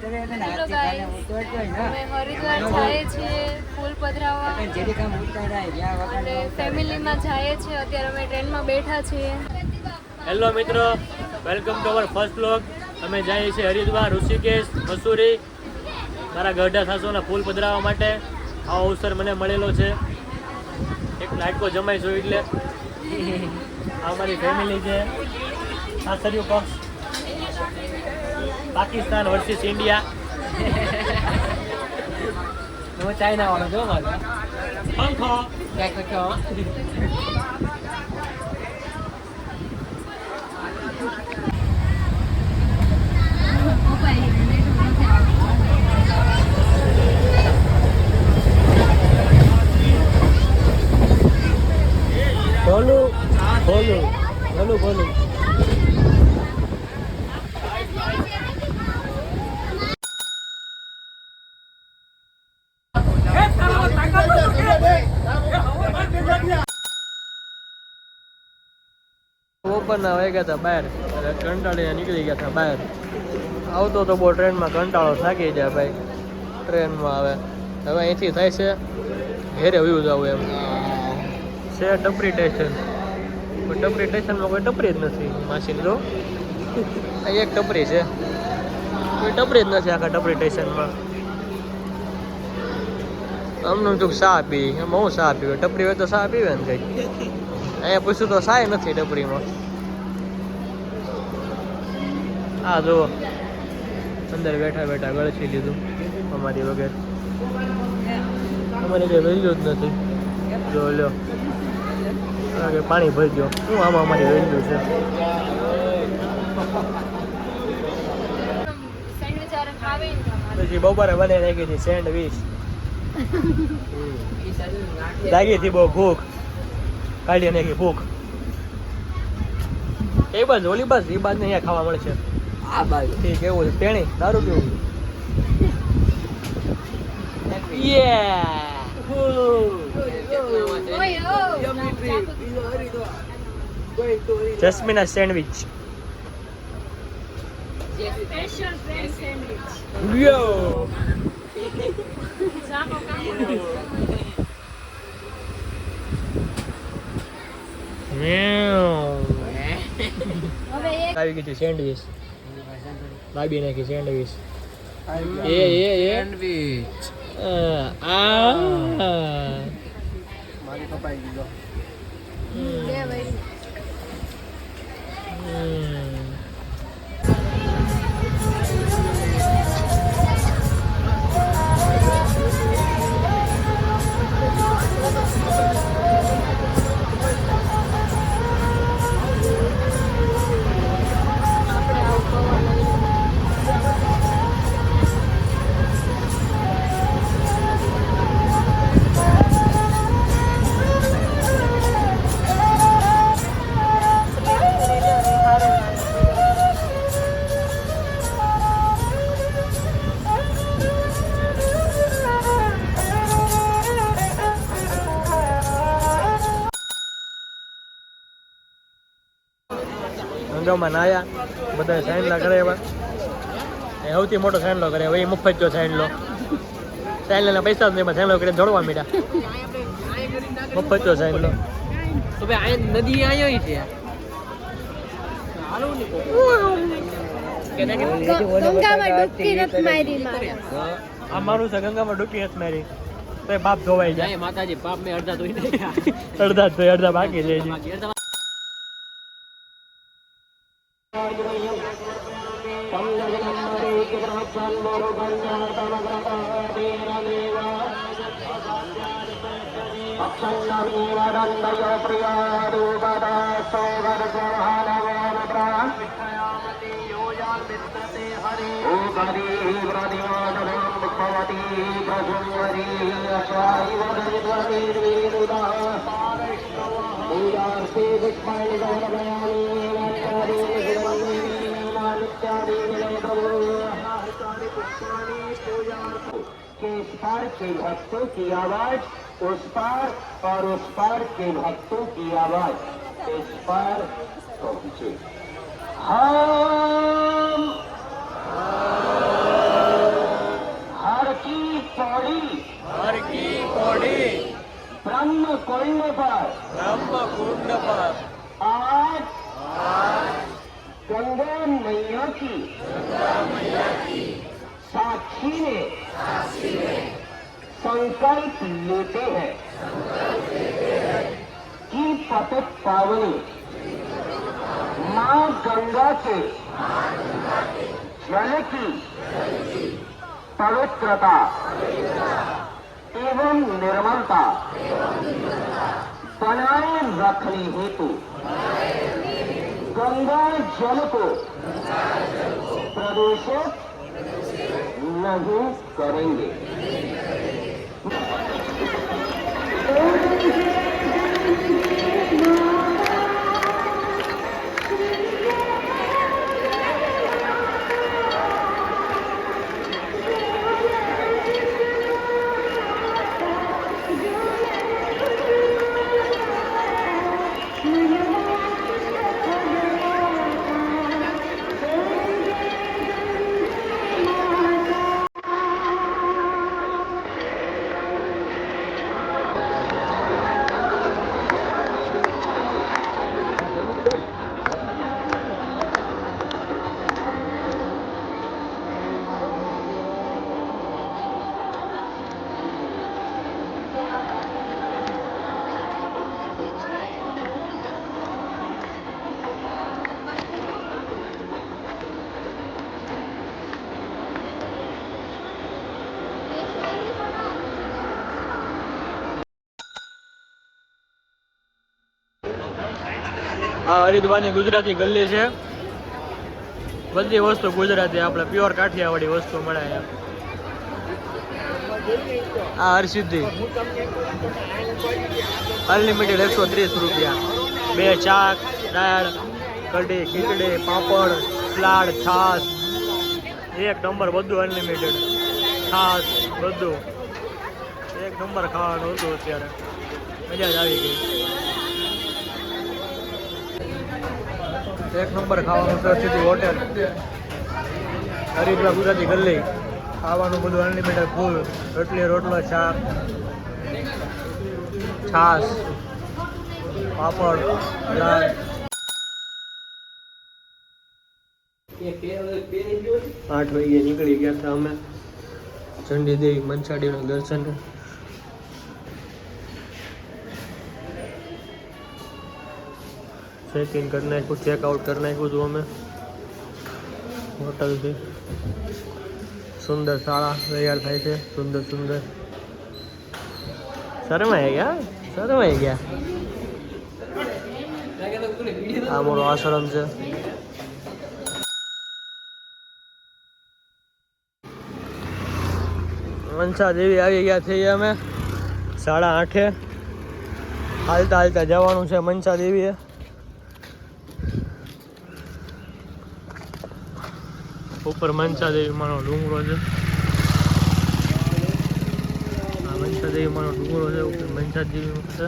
હરિદ્વાર જાય છે ફૂલ પધરાવવા અને ફેમિલીમાં જાય છે. અત્યારે અમે ટ્રેનમાં બેઠા છીએ. હેલો મિત્રો, welcome to our first blog. અમે જઈએ છીએ હરિદ્વાર, ઋષિકેશ, મસૂરી મારા ગઢા સાસુના ફૂલ પધરાવવા માટે. આવો અવસર મને મળેલો છે. એક નાટકો જમાઈ છું એટલે આ અમારી ફેમિલી છે. સાસરિયું પક્ષ પાકિસ્તાન વર્સિસ ઇન્ડિયા. હું ચાઇના વાળો જો મારે પંખો બોલું બોલું બોલું બોલું. બપોરના વાગ્યા હતા બહાર, કંટાળીને નીકળી ગયા હતા બહાર. આવતો તો બહુ ટ્રેનમાં કંટાળો થાકી જાય ભાઈ. ટ્રેનમાં આવે હવે અહીંથી થાય છે ઘેરે વયું જવું એમ છે. ટપરી સ્ટેશન, ટપરી સ્ટેશનમાં કોઈ ટપરી જ નથી. માસીને જો એક ટપરી છે, કોઈ ટપરી જ નથી આખા ટપરી સ્ટેશનમાં. અમનું જો ચા પી, એમાં હું ચા પીવે? ટપરી હોય તો ચા પીવે ને કંઈક. અહીંયા પૂછ્યું તો સાય નથી ટપરીમાં. હા જુઓ અંદર બેઠા બેઠા ગળસી લીધું અમારી વગર. અમારી કંઈ વેલ્યુ જ નથી. જો લ્યો કે પાણી ભરી ગયો. શું આમાં અમારી વેલ્યુ છે? પછી બપોરે બને નાખી હતી સેન્ડવીચ. જાગી હતી બહુ ભૂખ, કાઢી નાખી ભૂખ. એ બાજુ ઓલી બાજુ એ બાજુ અહીંયા ખાવા મળશે. આ બાજુ ઠીક. એવું છે તેણી દારૂ પીવું. જસ્મીના સેન્ડવિચ. આવી ગઈ છે સેન્ડવીચ. લાવી નાખી સેન્ડવીચ. સેન્ડવીચ મારી કપાઈ ગયો. ગંગામાં નાયા બધા સાઈનલા કરે. એવા સૌથી મોટો સાઈનલો કરે હવે એ મફત જો સાઈનલો. સાઈનલાના પૈસા જ નહીં, એમાં સાઈનલો કરીને દોડવા માંડ્યા. મફત જો સાઈનલો. તો ભાઈ નદી અહીંયા છે. આ મારું છે ગંગામાં ડૂબકી નથી મારી તો બાપ ધોવાઈ જાય. માતાજી બાપ મેં અડધા ધોઈ અડધા ધોઈ અડધા બાકી રહે છે. के इस पार के भक्तों की आवाज उस पार और उस पार के भक्तों की आवाज इस पार पहुंचे. हम आज गंगा मैया की साक्षी में संकल्प लेते हैं कि पतित पावनी मां गंगा के जल की पवित्रता एवं निर्मलता बनाए रखने हेतु गंगा जल को प्रदूषित नहीं करेंगे। આ હરિદ્વારની ગુજરાતી ગલ્લી છે. બધી વસ્તુ ગુજરાતી, આપણે પ્યોર કાઠિયાવાડી વસ્તુ મળે છે. આ હરસિદ્ધિ અનલિમિટેડ 130 રૂપિયા. 2 શાક, દાળ, કઢી, ખીચડી, પાપડ, સલાડ, છાશ, એક નંબર. બધું અનલિમિટેડ. છાશ બધું એક નંબર ખાવાનું હતું. અત્યારે મજા જ આવી ગઈ. એક નંબર ખાવાનું છે. સીધી હોટેલ હરિદ્વાર ગુજરાતી ગલ્લી. ખાવાનું બધું અનલિમિટેડ ફૂલ. રોટલી, રોટલો, શાક, છાશ, પાપડ, દાળ. 8 વાગે નીકળી ગયા હતા અમે ચંડી દેવી મંચાડીનું દર્શન. ચેક ઇન કરી નાખ્યું, ચેકઆઉટ કરી નાખ્યું હતું અમે હોટલથી. સુંદર શાળા તૈયાર થાય છે. સુંદર સુંદર. શરમાઈ ગયા. આ મારો આશ્રમ છે. મનસા દેવી આવી ગયા છીએ અમે 8:30. હાલતા હાલતા જવાનું છે મનસા દેવીએ. ઉપર મનસા દેવી માનો ડુંગરો છે. આ મનસા દેવી માનો ડુંગરો છે. ઉપર મનસા દેવી છે.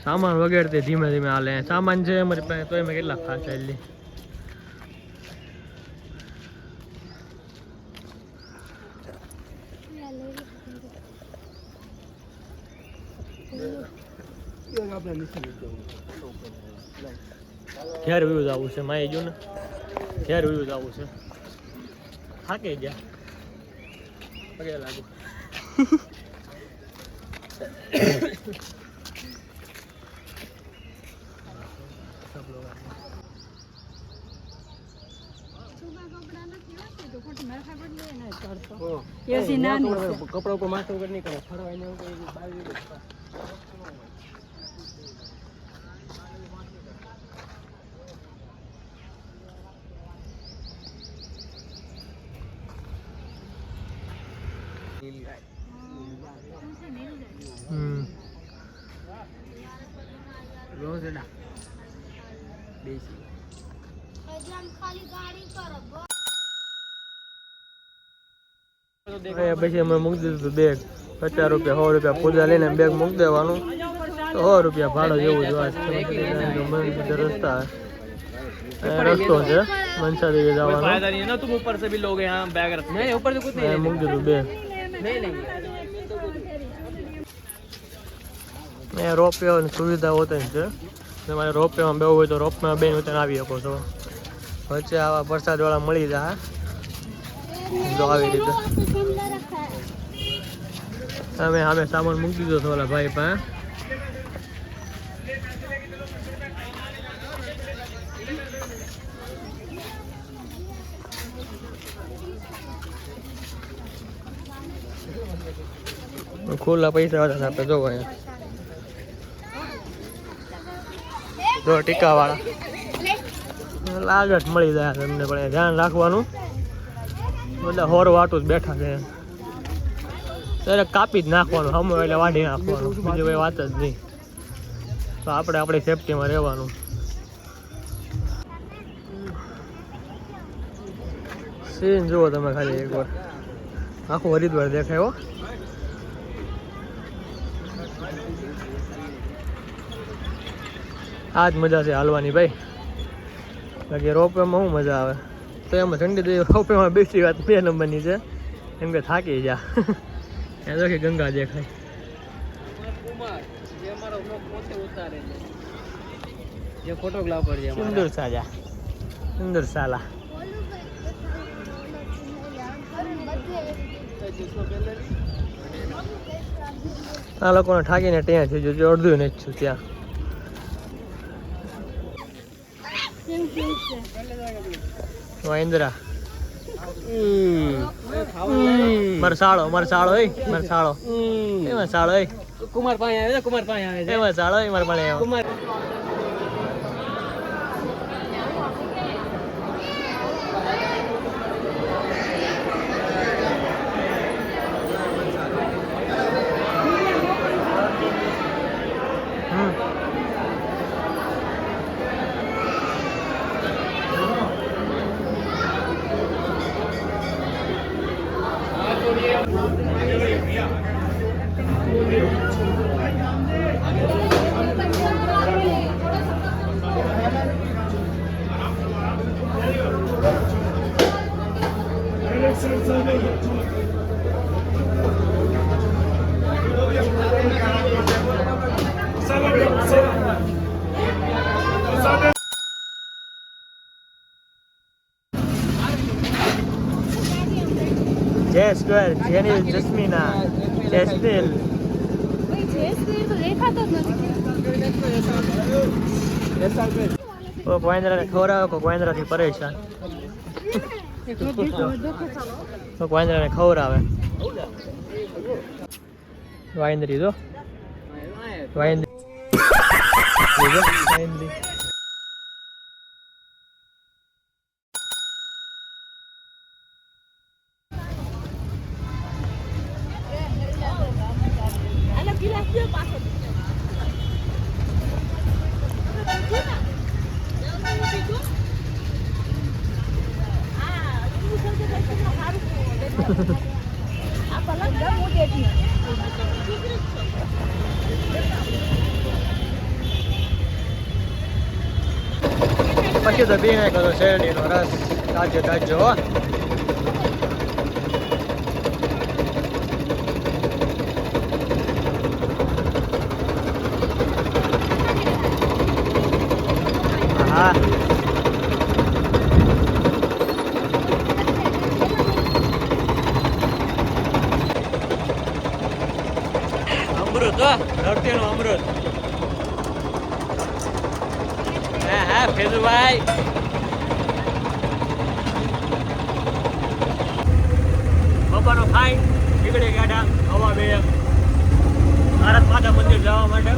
સામાન વગેરે ધીમે ધીમે હાલે. સામાન છે અમારી પાસે તો એમાં કેટલા ખાસ ચાલી. ક્યારે વ્યૂઝ આવું છે માય જો ને. ક્યારે વ્યૂઝ આવું છે. થાકે ગયા પગે લાગુ. કપડા ઉપર માથું વગર નહીં કરે. ફરવાય પછી અમે મૂકી દીધું બેગ. 50 રૂપિયા 100 રૂપિયા પૂજા લઈને બેગ મૂકી દેવાનું. 100 રૂપિયા ભાડો જેવું જ વાત. રસ્તા રસ્તો છે મનસા દેવી જવાનો फायदा नहीं है ना, तुम ऊपर से भी लोग यहाँ बैग रख नहीं, ऊपर से कुछ नहीं મૂકી દીધું બે नहीं રોપવેની સુવિધા હોતી છે તમારે રોપવેમાં બેવું હોય તો રોપવેમાં બેન ઉતરીને આવી શકો છો વચ્ચે આવા વરસાદવાળા મળી જાય જો આવી રીતે અમે સામે સામાન મૂકી દીધો છો ઓલા ભાઈ પાસે ખુલ્લા પૈસા વાળા આપણે જોવો અહીંયા જો ટીકા વાળા લાગત મળી જાય તમને પણ ધ્યાન રાખવાનું બધા હોર વાટું જ બેઠા છે ત્યારે કાપી જ નાખવાનું હમો એટલે વાઢી નાખવાનું બીજી કોઈ વાત જ નહીં તો આપણે આપણી સેફટીમાં રહેવાનું સીન જુઓ તમે ખાલી એકવાર આખું હરિદ્વાર દેખાય હો આ જ મજા છે હાલવાની ભાઈ બાકી રોપવેમાં શું મજા આવે તો એમાં ઠંડી દેવી રોપવેમાં બેસી વાત 2 નંબરની છે એમ કે થાકી જા એ તો કે ગંગા દેખાય ये हमारा लोग पोते उतारे ये फोटोग्राफर है हमारा સુંદર સાજા સુંદર સાલા આ લોકોને ઠાકીને ત્યાં છે જો અડધું નથી છું ત્યાં વાંદરા મરસાળો મરસાળો એ મરસાળો એ મરસાળો એ कुमार पाए आए कुमार पाए आए એ મરસાળો એ મારા મળે कुमार જય સ્ક્વેર જેનિલ જસ્મીના જેસ્ટિલ કોઈક વાંદરાને ખવડાવે કોઈક વાંદરાથી પરેશાન કોઈક વાંદરાને ખવડાવે વાંદરી જો વાંદરી જો વાંદરી પછી તો પીને કરો શેરડીનો રસ તાજો તાજો હો હા અમૃત હો ધરતીનું અમૃત હા ફેદુભાઈ બપોરનો ખાઈ નીકળી ગયા હવા બે ભારત માતા મંદિર જવા માટે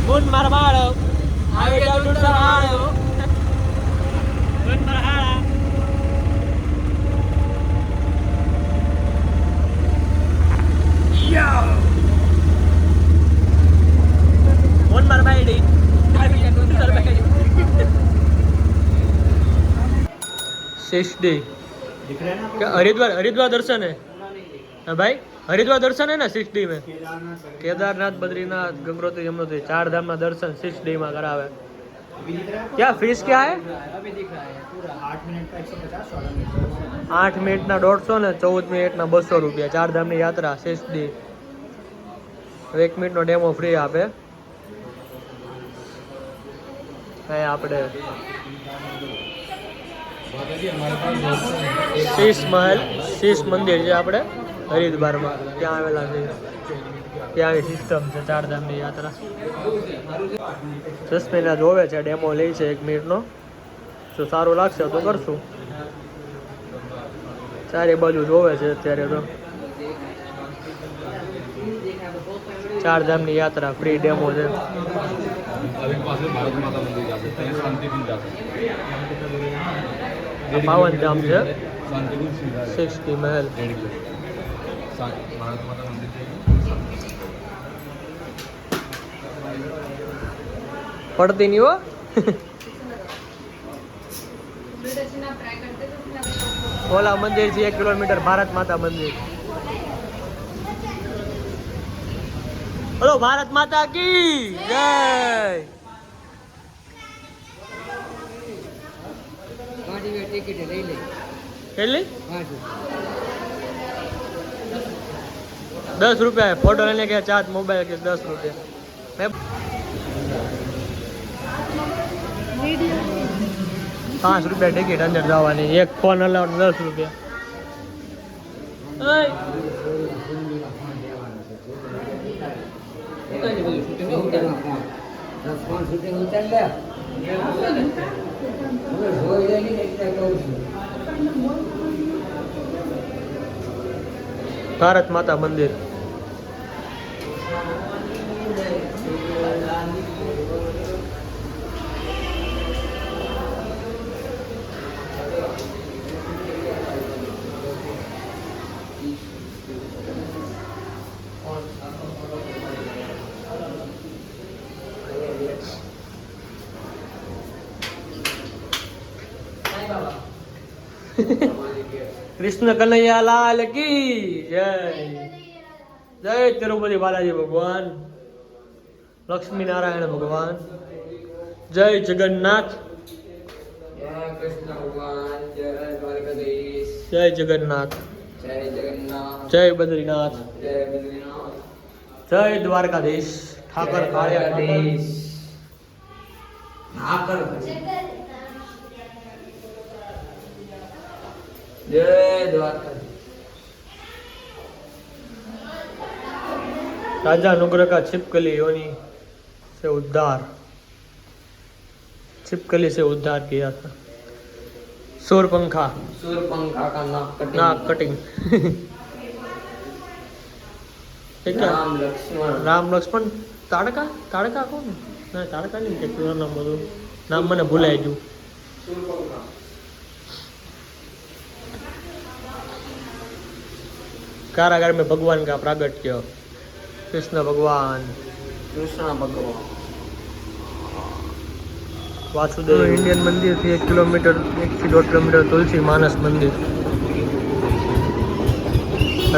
ગુણ મારા બાળો આવી જાવ ડુંડા હાળો ગુણ મારા હાળા યો ગુણ મારા બાઈડી शेषडे क्या हरिद्वार दर्शन है हाँ भाई हरिद्वार दर्शन है ना 6D में केदारनाथ बद्रीनाथ गंगोत्री यमुनोत्री 4 धाम ना दर्शन 6D में करावे क्या फीस क्या है? अभी दिख रहा है पूरा 8 मिनट का 150, 16 मिनट 8 મિનિટના 150 ને 14 મિનિટના 200 રૂપિયા. 4 ધામની યાત્રા શેષદી. 1 મિનિટનો ડેમો ફ્રી આપે. અહીં આપણે શીશ મંદિર છે આપણે હરિદ્વારમાં, ત્યાં આવેલા છે. ત્યાંની સિસ્ટમ છે 4 ધામની યાત્રા. જસમીના જોવે છે, ડેમો લે છે 1 મિનિટનો. જો સારું લાગશે તો કરશું. ચારે બાજુ જોવે છે અત્યારે તો. 4 ધામની યાત્રા ફ્રી ડેમો છે. પાવન ધામ છે 60 મહેલ. પડતી નહીં હો. ઓલા મંદિર છે 1 કિલોમીટર, ભારત માતા મંદિર. હલો ભારત માતા કી જય. ટિકિટ લઈ લે કેટલી? 10 રૂપિયા. ફોટો લઈને કે ચાર્જ મોબાઈલ કે 10 રૂપિયા. મેં 5 રૂપિયા ટિકિટ અંદર જવાની. એક ફોન અલાઉડ 10 રૂપિયા. ભારત માતા મંદિર. કૃષ્ણ કનૈયા લાલ કી જય. જય તિરુપતિ બાલાજી ભગવાન, લક્ષ્મી નારાયણ ભગવાન. જય જગન્નાથ. જય કૃષ્ણ ભગવાન, જય દ્વારકાધીશ, જય જગન્નાથ. જય જગન્નાથ, જય બદ્રીનાથ. જય બદ્રીનાથ, જય દ્વારકાધીશ. ઠાકર કાળિયાધીશ. ઠાકર જય દ્વારકાધીશ. राजा अनुग्रह का छिपकली योनि से उद्धार, छिपकली से उद्धार किया था. सूर्यपंखा का नाक कटिंग. राम लक्ष्मण, राम लक्ष्मण ताड़का. ताड़का कौन? ना ताड़का नहीं के पूरा नाम बोलो. नाम मैंने भूलाઈ ગયું. कारागार में भगवान का प्रागट्य. कृष्ण भगवान. वासुदेव. इंडियन मंदिर थी 1 किलोमीटर, 1 થી 1.5 કિલોમીટર तुलसी मानस मंदिर,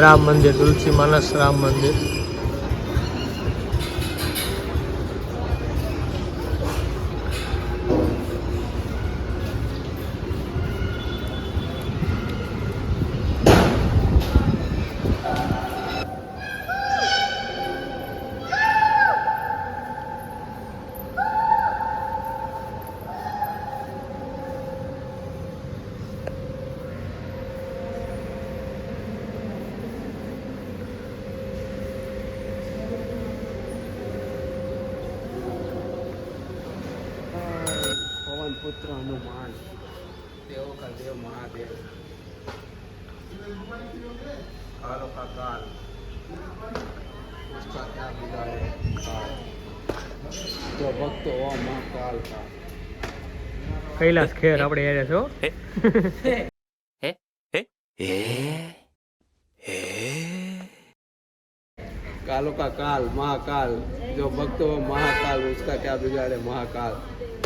राम मंदिर. तुलसी मानस राम मंदिर. पवन पुत्र हनुमान, देव का देव महादेव, कालों का काल, उसका क्या बिगाड़े काल, जो भक्त हो महाकाल का. कैलाश खेर આપણે યારે છો. कालों का काल महाकाल, जो भक्त हो महाकाल, उसका क्या बिगाड़े महाकाल.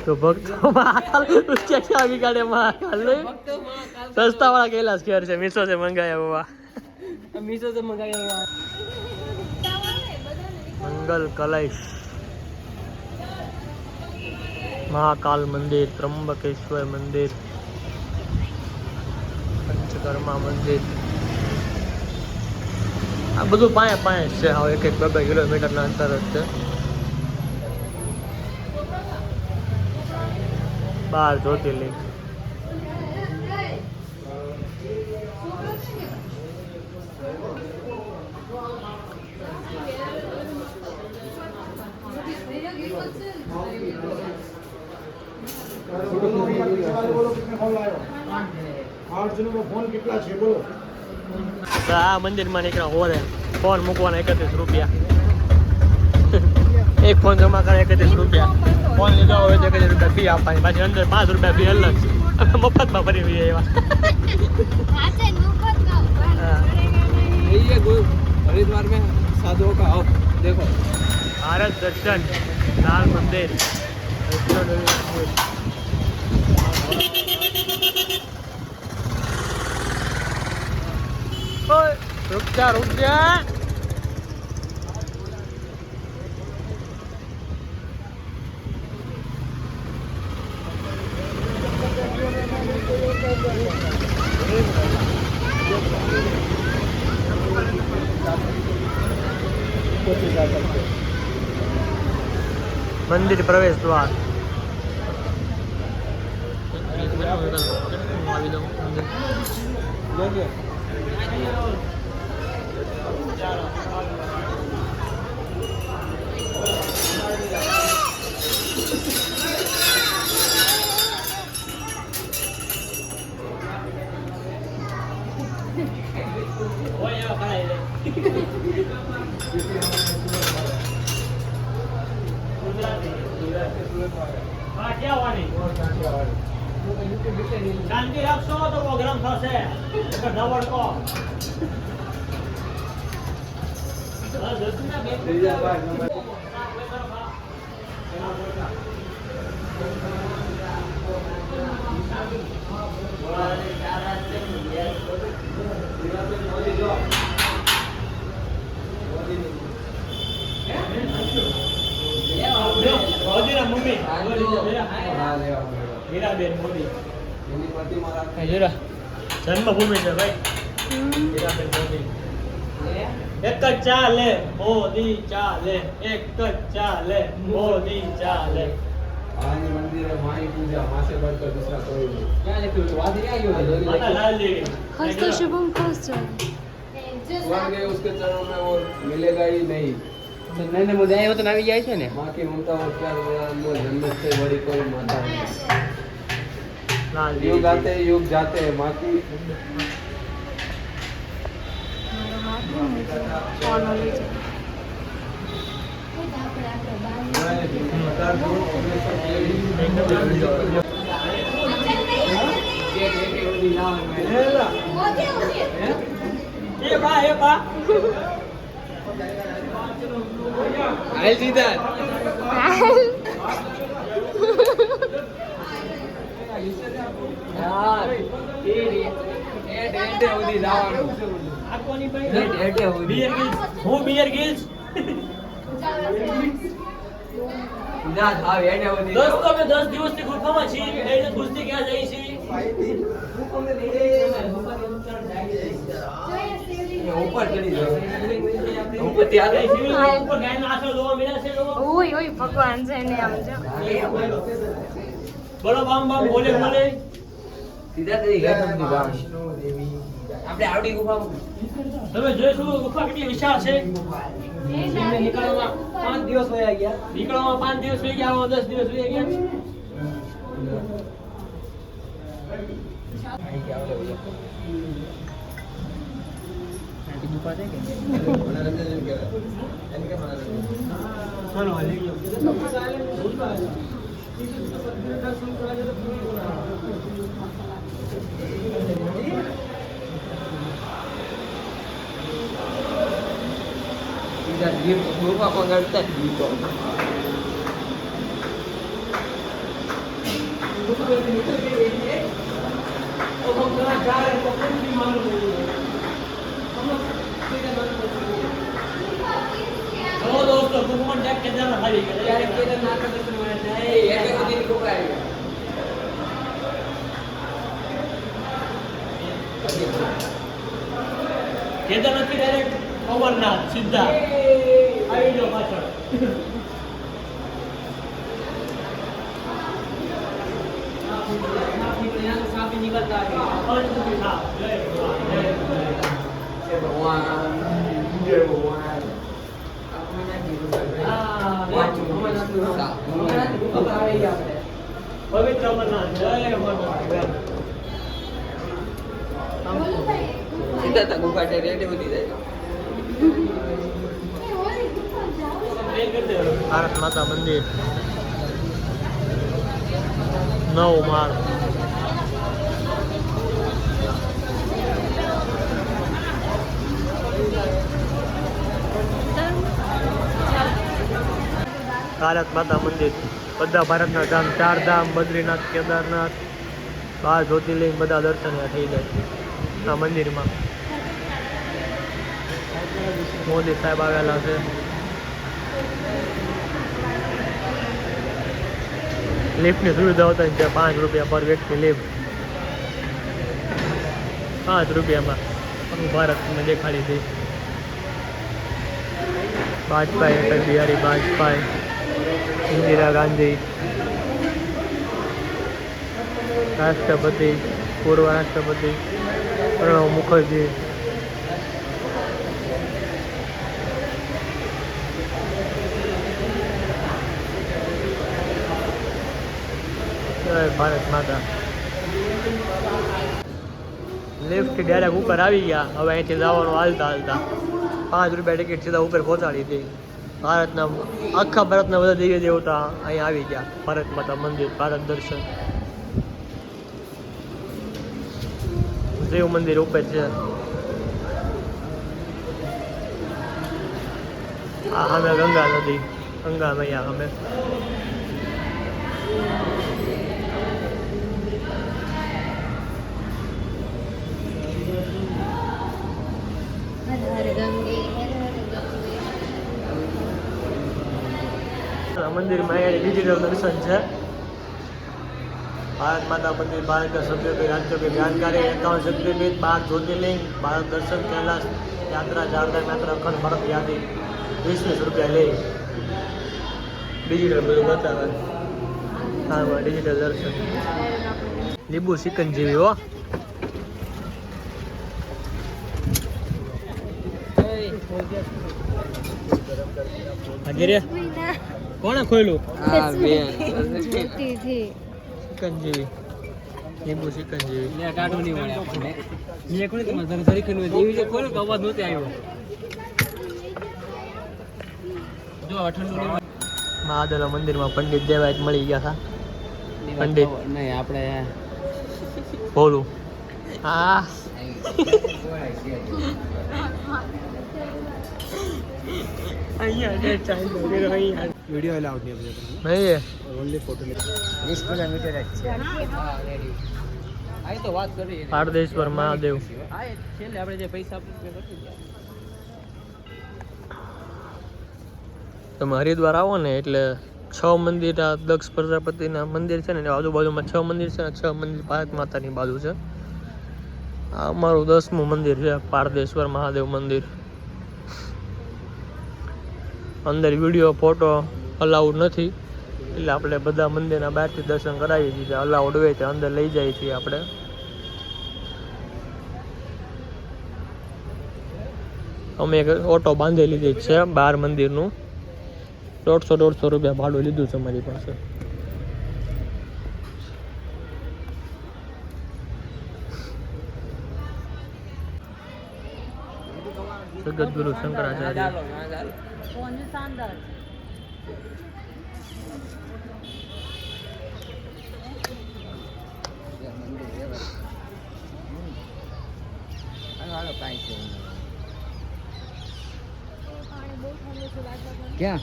તો ભક્તો મહાકાલ उसके क्या बिगाड़े महाकाल. सस्ता वाला कैलाश खेर છે. મીશો से મંગાયા हुआ. मीशो से मंगाया हुआ. मंगल कलश. મહાકાલ મંદિર, ત્રંબકેશ્વર મંદિર, પંચકર્મા મંદિર, આ બધું પાંચ પાંચ છે. હવે એક એક 2 કિલોમીટરના અંતર જ છે. 12 જ્યોતિર્લિંગ. આ મંદિરમાં નીકળ્યા હોરે ફોન મૂકવાના 31 રૂપિયા. એક ફોન જમા કરે 31 રૂપિયા. ફોન લીધો હોય તો 31 રૂપિયા ફી આપવાની. પાછી અંદર 5 રૂપિયા ફી અલગ. અમે મફતમાં ભરી દઈએ એવા. हरिद्वार में साधुओं का आओ देखो भारत दर्शन लाल मंदिर. रुक जा. મંદિર પ્રવેશ દ્વાર. શાંતિ રાખશો તો પ્રોગ્રામ થશે. મમ્મી હીરાબેન મોદી જન્મભૂમિ છે ભાઈ. હીરાબેન મોદી. એક જ ચાલે મોદી ચાલે, એક જ ચાલે મોદી ચાલે. मंदिर है वहाँ ही पूजा, वहाँ से बढ़कर दूसरा कोई नहीं. क्या लिखा है? वादी आई हो માતા લાલ દેવી. હસ્તો શુભમ ખસ્તો वहाँ गए उसके चरणों में वो मिलेगा ही नहीं. नरेंद्र मोदी आए हो तो આવી જાય છે ને. माँ की ममता और प्यार वो जन्नत से बड़ी कोई माता नहीं. લાલ युग દેવી. आते हैं युग जाते हैं माँ की એ બા आयल सीधा यार एट होदी जाવાનું આ કોની ભાઈ? એટ હોદી બિયર ગિલ્સ. હું બિયર ગિલ્સ. ના થાવ એટ હોદી દોસ્તો અમે 10 દિવસથી ગુફામાં છીએ. એટલે ગુસ્તી ક્યાં જાય છે? ऊपर चली जाओ ऊपर ત્યાં ઉપર ગાયનો આશરો જોવા મળ્યા છે લોકો. ઓય ઓય ભગવાન છે ને આમ જો બોલો બામ બામ બોલે બોલે. સીધા તરી ગયા સમજી ગામ આપણે આવડી ગુફામાં તમે જોઈશું ગુફા કેટલી વિશાળ છે. નીકળવામાં 5 દિવસ વયા ગયા. નીકળવામાં 5 દિવસ વયા ગયા. આવો 10 દિવસ વયા ગયા. ગુફા છે કે મનોરંજન કહેવાય એને કે મનોરંજન ચાલો હાલી ગયો. સીધા જીપ ગુફા પકડતા જ જીતો दोस्तों गुफा में जाके केदारनाथ हारी गए. એટલે બધી ગુફા કેદારનાથથી ડાયરેક્ટ અમરનાથ સીધા આવી ગયો પાછળ. પવિત્ર અમરનાથ જય અમરનાથ. સીધા તક ઉભા રેડી ઉડી જાય. ભારત માતા મંદિર 9 માળ. ભારત માતા મંદિર બધા ભારતના ધામ 4 ધામ બદ્રીનાથ કેદારનાથ 12 જ્યોતિર્લિંગ બધા દર્શન થઈ જાય આ મંદિરમાં. મોદી સાહેબ આવેલા છે. લિફ્ટની સુવિધા હોતા છે 5 રૂપિયા પર વ્યક્તિ લિફ્ટ. 5 રૂપિયામાં ભારતને દેખાડી હતી. વાજપેયી અટલ બિહારી વાજપેયી, ઇન્દિરા ગાંધી, રાષ્ટ્રપતિ, પૂર્વ રાષ્ટ્રપતિ પ્રણવ મુખર્જી. જય ભારત માતા. લિફ્ટ ડાયરેક્ટ ઉપર આવી ગયા. હવે અહીંથી જવાનું હાલતા હાલતા 5 રૂપિયા ટિકિટ સીધા ઉપર પહોંચાડી હતી. ભારતના આખા ભારતના બધા દેવી દેવતા અહીંયા આવી ગયા. ભારત માતા મંદિર, ભારત દર્શન. શિવ મંદિર ઉપર છે. આ સામે ગંગા નદી, ગંગા મૈયા અમે. મંદિરમાં અહીંયા ડિજિટલ દર્શન છે. ભારત માતા મંદિર, ભારત સભ્યપીઠ, રાજ્યપીઠ, જાણકારી, 51 શક્તિપીઠ, 12 જ્યોતિર્લિંગ, ભારત દર્શન, કૈલાસ યાત્રા, ચારધામ યાત્રા, અખંડ ભારત યાદી 20 રૂપિયા લે. ડિજિટલ બધું બતાવે. હા, ડિજિટલ દર્શન. લીંબુ ચિકન જેવી હો. કોણે ખોલ્યું? ચિકન જેવી, લીંબુ ચિકન જેવી. ટાટું નહીં મળે આપણને. મેં કોને તમારે જરા જરી ખીનું એવી રીતે ખોલ્યું કે અવાજ નહોતો આવ્યો. જો ઠંડુ નહીં મળે. મહાદેવના મંદિરમાં પંડિત દેવાયત મળી ગયા હતા. પંડિત નહીં આપણે બોલું હા વિડિયો અલાઉડ નહીં નહીં ઓનલી ફોટો 20 કિલોમીટર જ છે. આ તો વાત કરી પારદેશ્વર મહાદેવ. હા છેલ્લે આપણે જે પૈસા આપી તમે હરિદ્વાર આવો ને એટલે 6 મંદિર આ દક્ષ પ્રજાપતિના મંદિર છે ને આજુબાજુમાં 6 મંદિર છે ને 6 મંદિર ભારત માતાની બાજુ છે. આ અમારું 10મું મંદિર છે પારદેશ્વર મહાદેવ મંદિર. અંદર વિડીયો ફોટો અલાઉડ નથી એટલે આપણે બધા મંદિરના બહારથી દર્શન કરાવીએ છીએ. અલાઉડ હોય તો અંદર લઈ જઈએ છીએ આપણે. અમે એક ઓટો બાંધી લીધી છે 12 મંદિરનું. 150 રૂપિયા ભાડું લીધું છે અમારી પાસે. જગતગુરુ શંકરાચાર્ય. ક્યાં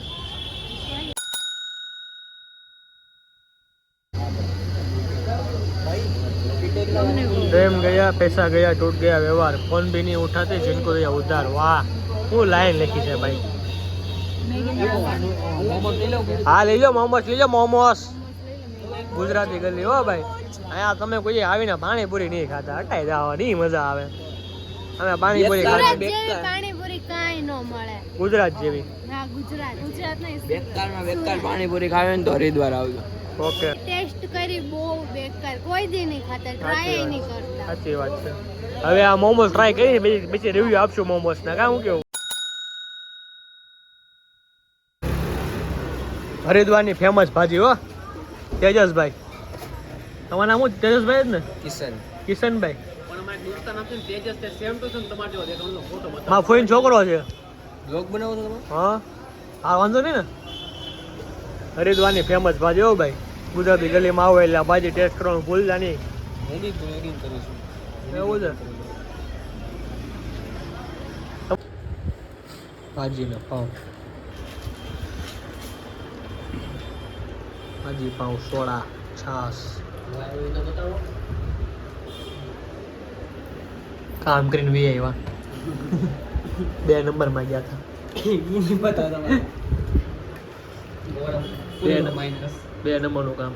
प्रेम गया, पैसा गया, टूट गया व्यवहार, फोन भी नहीं उठाते, जिनको दिया उधार. वाह, હું લાઈન લખી છે ભાઈ. હા લઈ લો મોમોસ, લઈ લો મોમોસ. ગુજરાતી ગલી હો ભાઈ. અહીંયા તમે કોઈ આવીને પાણીપુરી નહીં ખાતા, હટાઈ જાવ, નહીં મજા આવે. અમે પાણીપુરી સુરત ખાધી જેવી પાણીપુરી કાંઈ ન મળે. ગુજરાત જેવી. હા ગુજરાત નહીં બેકારમાં બેકાર પાણીપુરી ખાવે ને તો હરિદ્વાર આવજો. ઓકે ટેસ્ટ કરી બહુ બેકાર, કોઈ દી નહીં ખાતા, ટ્રાય નહીં કરતા. સાચી વાત છે. હવે આ મોમોસ ટ્રાય કરી પછી રિવ્યુ આપશું મોમોસ ના. કાં હું કેવું હરિદ્વારની ફેમસ ભાજી હો તેજસભાઈ. તમારું નામ શું? તેજસભાઈ જ ને? કિશન કિશનભાઈ. પણ અમારે દોસ્તાર નામ છે ને તેજસ, તે સેમ ટુ સેમ તમારે જેવો દેખાવ એનો ફોટો બતાવો. મારો ફોઈનો છોકરો છે. બ્લોગ બનાવો છો તમે? હા હા વાંધો નહીં ને. હરિદ્વારની ફેમસ ભાજી હો ભાઈ. ગુજરાતી ગલીમાં આવો એટલે આ ભાજી ટેસ્ટ કરવાનું ભૂલતા નહીં. એડિટ કરું છું. એવું છે. ભાજીનો પાઉં, ભાજી પાઉં, સોડા, છાસ. કામ કરીને વી આવ્યા. 2 નંબરમાં ગયા હતા. બે નંબરનું કામ.